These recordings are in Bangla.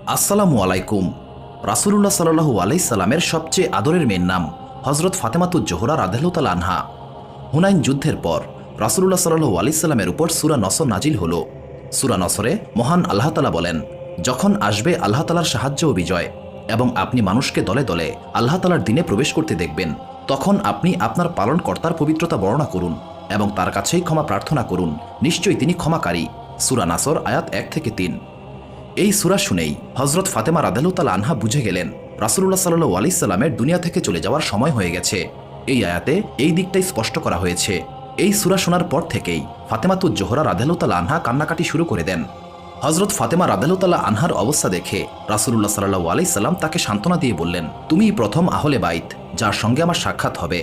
আসসালামু আলাইকুম। রাসূলুল্লাহ সাল্লাল্লাহু আলাইহি সাল্লামের সবচেয়ে আদরের মেয়ের নাম হযরত ফাতেমাতুজ জোহরা রাদিয়াল্লাহু তাআলা আনহা। হুনাইন যুদ্ধের পর রাসূলুল্লাহ সাল্লাল্লাহু আলাইহি সাল্লামের উপর সূরা নসর নাজিল হলো। সূরা নসরে মহান আল্লাহ তাআলা বলেন, যখন আসবে আল্লাহ তাআলার সাহায্য ও বিজয় এবং আপনি মানুষকে দলে দলে আল্লাহ তাআলার দ্বীনে প্রবেশ করতে দেখবেন, তখন আপনি আপনার পালনকর্তার পবিত্রতা বর্ণনা করুন এবং তার কাছেই ক্ষমা প্রার্থনা করুন, নিশ্চয়ই তিনি ক্ষমাকারী। সূরা নাসর আয়াত 1 থেকে 3। এই সূরা শুনেই হযরত ফাতেমা রাদিয়াল্লাহু তাআলা আনহা বুঝে গেলেন রাসূলুল্লাহ সাল্লাল্লাহু আলাইহি সাল্লামের দুনিয়া থেকে চলে যাওয়ার সময় হয়ে গেছে। এই আয়াতে এই দিকটাই স্পষ্ট করা হয়েছে। এই সূরা শোনার পর থেকেই ফাতেমাতুজ জোহরা রাদিয়াল্লাহু তাআলা আনহা কান্নাকাটি শুরু করে দেন। হযরত ফাতেমা রাদিয়াল্লাহু তাআলা আনহার অবস্থা দেখে রাসূলুল্লাহ সাল্লাল্লাহু আলাইহি সাল্লাম তাকে সান্ত্বনা দিয়ে বললেন, তুমিই প্রথম আহলে বাইত যার সঙ্গে আমার সাক্ষাৎ হবে।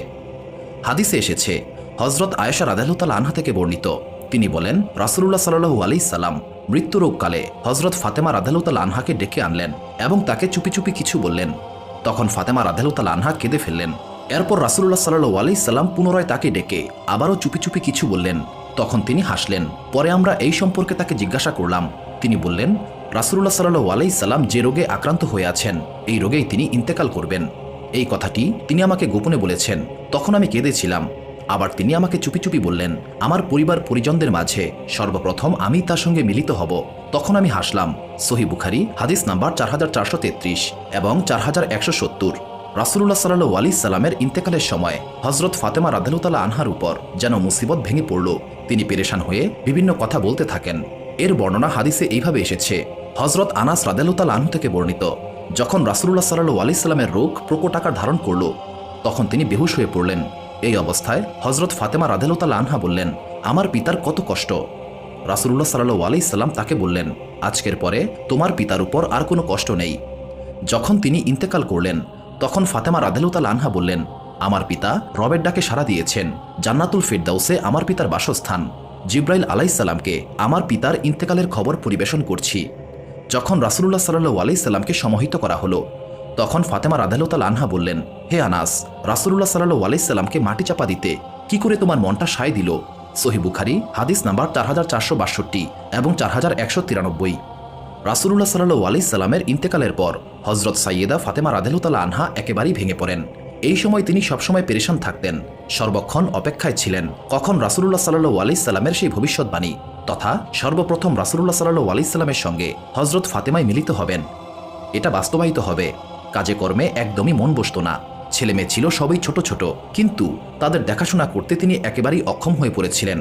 হাদিসে এসেছে, হযরত আয়েশা রাদিয়াল্লাহু তাআলা আনহা থেকে বর্ণিত, তিনি বলেন, রাসূলুল্লাহ সাল্লাল্লাহু আলাইহি সাল্লাম মৃত্যুরোগকালে হযরত ফাতেমা রাদিয়াল্লাহু তাআলা আনহাকে ডেকে আনলেন এবং তাকে চুপি চুপি কিছু বললেন। তখন ফাতেমা রাদিয়াল্লাহু তাআলা আনহা কেঁদে ফেললেন। এরপর রাসূলুল্লাহ সাল্লাল্লাহু আলাইহি সাল্লাম পুনরায় তাকে ডেকে আবারও চুপি চুপি কিছু বললেন। তখন তিনি হাসলেন। পরে আমরা এই সম্পর্কে তাকে জিজ্ঞাসা করলাম। তিনি বললেন, রাসূলুল্লাহ সাল্লাল্লাহু আলাইহি সাল্লাম যে রোগে আক্রান্ত হয়ে আছেন, এই রোগেই তিনি ইন্তেকাল করবেন। এই কথাটি তিনি আমাকে গোপনে বলেছেন। তখন আমি কেঁদেছিলাম। আবার তিনি আমাকে চুপি চুপি বললেন, আমার পরিবার পরিজনদের মাঝে সর্বপ্রথম আমি তার সঙ্গে মিলিত হব। তখন আমি হাসলাম। সহিহ বুখারী হাদিস নাম্বার 4433 এবং 4170। রাসূলুল্লাহ সাল্লাল্লাহু আলাইহি সাল্লামের ইন্তেকালের সময় হযরত ফাতেমা রাদিয়াল্লাহু তাআলা আনহার উপর যেন মুসিবত ভেঙে পড়ল। তিনি পেরেশান হয়ে বিভিন্ন কথা বলতে থাকেন। এর বর্ণনা হাদিসে এইভাবে এসেছে। হযরত আনাস রাদিয়াল্লাহু তাআলা আনহু থেকে বর্ণিত, যখন রাসূলুল্লাহ সাল্লাল্লাহু আলাইহি সাল্লামের রোগ প্রকট আকার ধারণ করল, তখন তিনি বেহুশ হয়ে পড়লেন। এই অবস্থায় হযরত ফাতেমা রাদিয়াল্লাহু তাআলা আনহা বললেন, আমার পিতার কত কষ্ট। রাসূলুল্লাহ সাল্লাল্লাহু আলাইহি সাল্লাম তাকে বললেন, আজকের পরে তোমার পিতার উপর আর কোনো কষ্ট নেই। যখন তিনি ইন্তেকাল করলেন, তখন ফাতেমা রাদিয়াল্লাহু তাআলা আনহা বললেন, আমার পিতা রবের ডাকে সাড়া দিয়েছেন। জান্নাতুল ফিরদাউসে আমার পিতার বাসস্থান। জিবরাইল আলাইহিস সালামকে আমার পিতার ইন্তেকালের খবর পরিবেশন করছি। যখন রাসূলুল্লাহ সাল্লাল্লাহু আলাইহি সাল্লামকে সমাহিত করা হলো, তখন ফাতেমা রাদিয়াল্লাহু তাআলা আনহা বললেন, হে আনাস, রাসূলুল্লাহ সাল্লাল্লাহু আলাইহি সাল্লামকে মাটি চাপা দিতে কি করে তোমার মনটা সায় দিল? সহিহ বুখারী হাদিস নাম্বার 4462 এবং 4193। রাসূলুল্লাহ সাল্লাল্লাহু আলাইহি সাল্লামের ইন্তেকালের পর হযরত সাইয়্যেদা ফাতেমা রাদিয়াল্লাহু তাআলা আনহা একেবারেই ভেঙে পড়েন। এই সময় তিনি সবসময় পেরেশান থাকতেন, সর্বক্ষণ অপেক্ষায় ছিলেন কখন রাসূলুল্লাহ সাল্লাল্লাহু আলাইহি সাল্লামের সেই ভবিষ্যৎবাণী তথা সর্বপ্রথম রাসূলুল্লাহ সাল্লাল্লাহু আলাইহি সাল্লামের সঙ্গে হযরত ফাতেমাই মিলিত হবেন। এটা বাস্তবায়িত হবে। কাজে কর্মে একদমই মন বসত না। ছেলে মেয়ে ছিল সবই ছোট ছোট, কিন্তু তাদের দেখাশোনা করতে তিনি একেবারেই অক্ষম হয়ে পড়েছিলেন।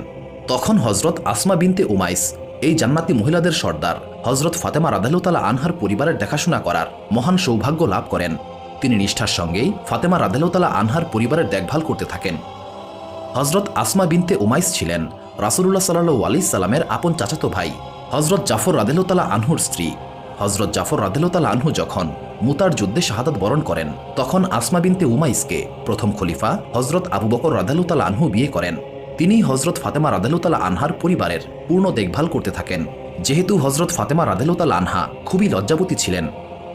তখন হযরত আসমা বিনতে উমাইস, এই জান্নাতি মহিলাদের সর্দার হযরত ফাতেমা রাদিয়াল্লাহু তাআলা আনহার পরিবারের দেখাশোনা করার মহান সৌভাগ্য লাভ করেন। তিনি নিষ্ঠার সঙ্গেই ফাতেমা রাদিয়াল্লাহু তাআলা আনহার পরিবারের দেখভাল করতে থাকেন। হযরত আসমা বিনতে উমাইস ছিলেন রাসূলুল্লাহ সাল্লাল্লাহু আলাইহি সাল্লামের আপন চাচাতো ভাই হযরত জাফর রাদিয়াল্লাহু তাআলা আনহুর স্ত্রী। হযরত জাফর রাদিয়াল্লাহু তাআলা আনহু যখন মুতার যুদ্ধে শাহাদাত বরণ করেন, তখন আসমা বিনতে উমাইসকে প্রথম খলিফা হযরত আবু বকর রাদিয়াল্লাহু তাআলা আনহু বিয়ে করেন। তিনি হযরত ফাতেমা রাদিয়াল্লাহু তাআলা আনহার পরিবারের পূর্ণ দেখভাল করতে থাকেন। যেহেতু হযরত ফাতেমা রাদিয়াল্লাহু তাআলা আনহা খুবই লজ্জাবতী ছিলেন,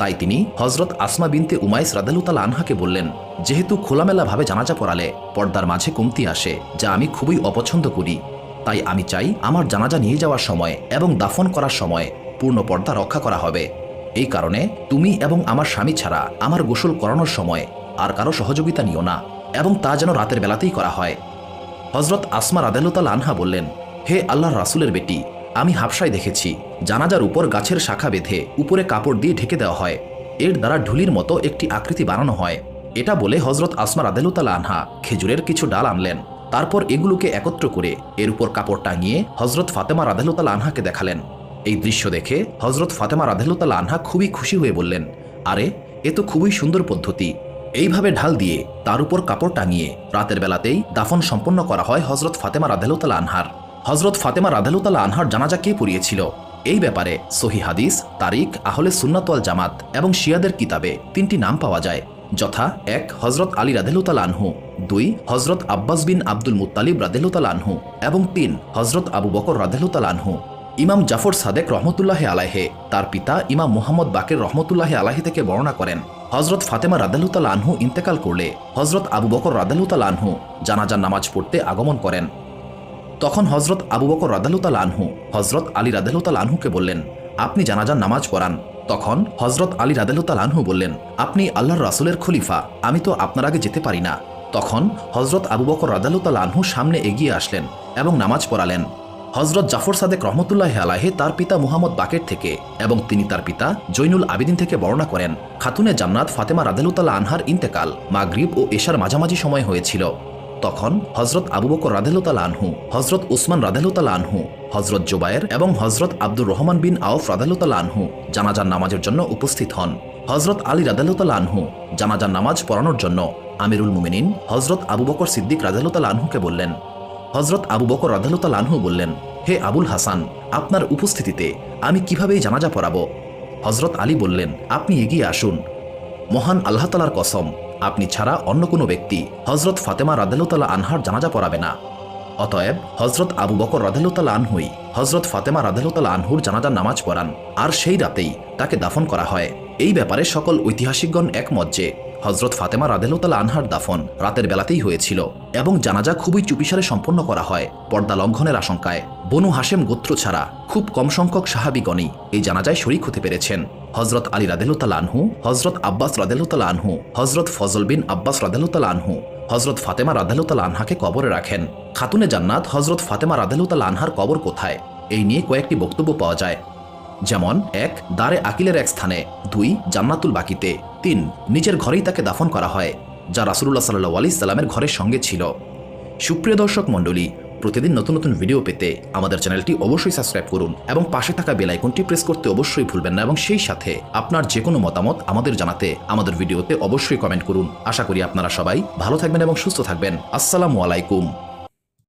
তাই তিনি হযরত আসমা বিনতে উমাইস রাদিয়াল্লাহু তাআলা আনহাকে বললেন, যেহেতু খোলামেলাভাবে জানাজা পড়ালে পর্দার মাঝে কমতি আসে, যা আমি খুবই অপছন্দ করি, তাই আমি চাই আমার জানাজা নিয়ে যাওয়ার সময় এবং দাফন করার সময় পূর্ণ পর্দা রক্ষা করা হবে। এই কারণে তুমি এবং আমার স্বামী ছাড়া আমার গোসল করানোর সময় আর কারো সহযোগিতা নিও না, এবং তা যেন রাতের বেলাতেই করা হয়। হযরত আসমা রাদিয়াল্লাহু তাআলা আনহা বললেন, হে আল্লাহর রাসূলের বেটি, আমি হাবশায় দেখেছি জানাজার উপর গাছের শাখা বেঁধে উপরে কাপড় দিয়ে ঢেকে দেওয়া হয়। এর দ্বারা ঢুলির মতো একটি আকৃতি বানানো হয়। এটা বলে হযরত আসমা রাদিয়াল্লাহু তাআলা আনহা খেজুরের কিছু ডাল আনলেন। তারপর এগুলোকে একত্র করে এর উপর কাপড় টাঙিয়ে হযরত ফাতেমা রাদিয়াল্লাহু তাআলা আনহাকে দেখালেন। এই দৃশ্য দেখে হযরত ফাতেমা রাদিয়াল্লাহু তাআলা আনহা খুবই খুশি হয়ে বললেন, আরে, এ তো খুবই সুন্দর পদ্ধতি। এইভাবে ঢাল দিয়ে তার উপর কাপড় টাঙিয়ে রাতের বেলাতেই দাফন সম্পন্ন করা হয় হযরত ফাতেমা রাদিয়াল্লাহু তাআলা আনহার। হযরত ফাতেমা রাদিয়াল্লাহু তাআলা আনহার জানাজা কে পড়িয়েছিল? এই ব্যাপারে সহিহ হাদিস, তারিখ, আহলে সুন্নাত ওয়াল জামাত এবং শিয়াদের কিতাবে 3টি নাম পাওয়া যায়, যথা 1 হযরত আলী রাদিয়াল্লাহু তাআলা আনহু, 2 হযরত আব্বাস বিন আব্দুল মুত্তালিব রাদিয়াল্লাহু তাআলা আনহু এবং 3 হযরত আবু বকর রাদিয়াল্লাহু তাআলা আনহু। ইমাম জাফর সাদেক রহমতুল্লাহি আলাইহি তার পিতা ইমাম মুহাম্মদ বাকির রহমতুল্লাহি আলাইহি থেকে বর্ণনা করেন, হযরত ফাতেমা রাদিয়াল্লাহু তাআলা আনহু ইন্তেকাল করলে হযরত আবু বকর রাদিয়াল্লাহু তাআলা আনহু জানাজার নামাজ পড়তে আগমন করেন। তখন হযরত আবু বকর রাদিয়াল্লাহু তাআলা আনহু হযরত আলী রাদিয়াল্লাহু তাআলা আনহুকে বললেন, আপনি জানাজার নামাজ পড়ান। তখন হজরত আলী রাদিয়াল্লাহু তাআলা আনহু বললেন, আপনি আল্লাহর রাসূলের খলিফা, আমি তো আপনার আগে যেতে পারি না। তখন হজরত আবু বকর রাদিয়াল্লাহু তাআলা আনহু সামনে এগিয়ে আসলেন এবং নামাজ পড়ালেন। হজরত জাফর সাদেক রহমতুল্লাহি আলাইহি তার পিতা মুহাম্মদ বাকের থেকে এবং তিনি তার পিতা জৈনুল আবিদিন থেকে বর্ণনা করেন, খাতুনে জান্নাত ফাতেমা রাদিয়াল্লাহু তাআলা আনহার ইন্তেকাল মাগরিব ও এশার মাঝামাঝি সময় হয়েছিল। তখন হজরত আবু বকর রাদিয়াল্লাহু তাআলা আনহু, হজরত উসমান রাদিয়াল্লাহু তাআলা আনহু, হজরত জুবায়ের এবং হজরত আব্দুর রহমান বিন আওফ রাদিয়াল্লাহু তাআলা আনহু জানাজার নামাজের জন্য উপস্থিত হন। হজরত আলী রাদিয়াল্লাহু তাআলা আনহু জানাজার নামাজ পড়ানোর জন্য আমিরুল মুমিনিন হজরত আবু বকর সিদ্দিক রাদিয়াল্লাহু তাআলা আনহুকে বললেন। হজরত আবু বকর রাদিয়াল্লাহু তাআলা আনহু বললেন, হে আবুল হাসান, আপনার উপস্থিতিতে আমি কিভাবে এই জানাজা পড়াবো? হজরত আলী বললেন, আপনি এগিয়ে আসুন। মহান আল্লাহ তাআলার কসম, আপনি ছাড়া অন্য কোনো ব্যক্তি হজরত ফাতেমা রাদিয়াল্লাহু তাআলা আনহার জানাজা পড়াবে না। অতএব হজরত আবু বকর রাদিয়াল্লাহু তাআলা আনহুই হজরত ফাতেমা রাদিয়াল্লাহু তাআলা আনহুর জানাজার নামাজ পড়ান, আর সেই রাতেই তাকে দাফন করা হয়। এই ব্যাপারে সকল ঐতিহাসিকগণ একমত যে হজরত ফাতেমা রাদিয়াল্লাহু তাআলা আনহার দাফন রাতের বেলাতেই হয়েছিল এবং জানাজা খুবই চুপিসারে সম্পন্ন করা হয় পর্দা লঙ্ঘনের আশঙ্কায়। বনু হাশেম গোত্র ছাড়া খুব কম সংখ্যক সাহাবীগণই এই জানাজায় শরীক হতে পেরেছেন। হজরত আলী রাদিয়াল্লাহু তাআলা আনহু, হজরত আব্বাস রাদিয়াল্লাহু তাআলা আনহু, হজরত ফজল বিন আব্বাস রাদিয়াল্লাহু তাআলা আনহু হজরত ফাতেমা রাদিয়াল্লাহু তাআলা আনহাকে কবরে রাখেন। খাতুনে জান্নাত হজরত ফাতেমা রাদিয়াল্লাহু তাআলা আনহার কবর কোথায়, এই নিয়ে কয়েকটি বক্তব্য পাওয়া যায়। যেমন ১. দারে আকিলের এক স্থানে, ২. জান্নাতুল বাকিতে, ৩. নিজের ঘরেই তাকে দাফন করা হয়, যা রাসূলুল্লাহ সাল্লাল্লাহু আলাইহি সাল্লামের ঘরের সঙ্গে ছিল। সুপ্রিয় দর্শক মণ্ডলী, প্রতিদিন নতুন নতুন ভিডিও পেতে আমাদের চ্যানেলটি অবশ্যই সাবস্ক্রাইব করুন এবং পাশে থাকা বেল আইকনটি প্রেস করতে অবশ্যই ভুলবেন না, এবং সেই সাথে আপনার যে কোনো মতামত আমাদের জানাতে আমাদের ভিডিওতে অবশ্যই কমেন্ট করুন। আশা করি আপনারা সবাই ভালো থাকবেন এবং সুস্থ থাকবেন। আসসালামু আলাইকুম।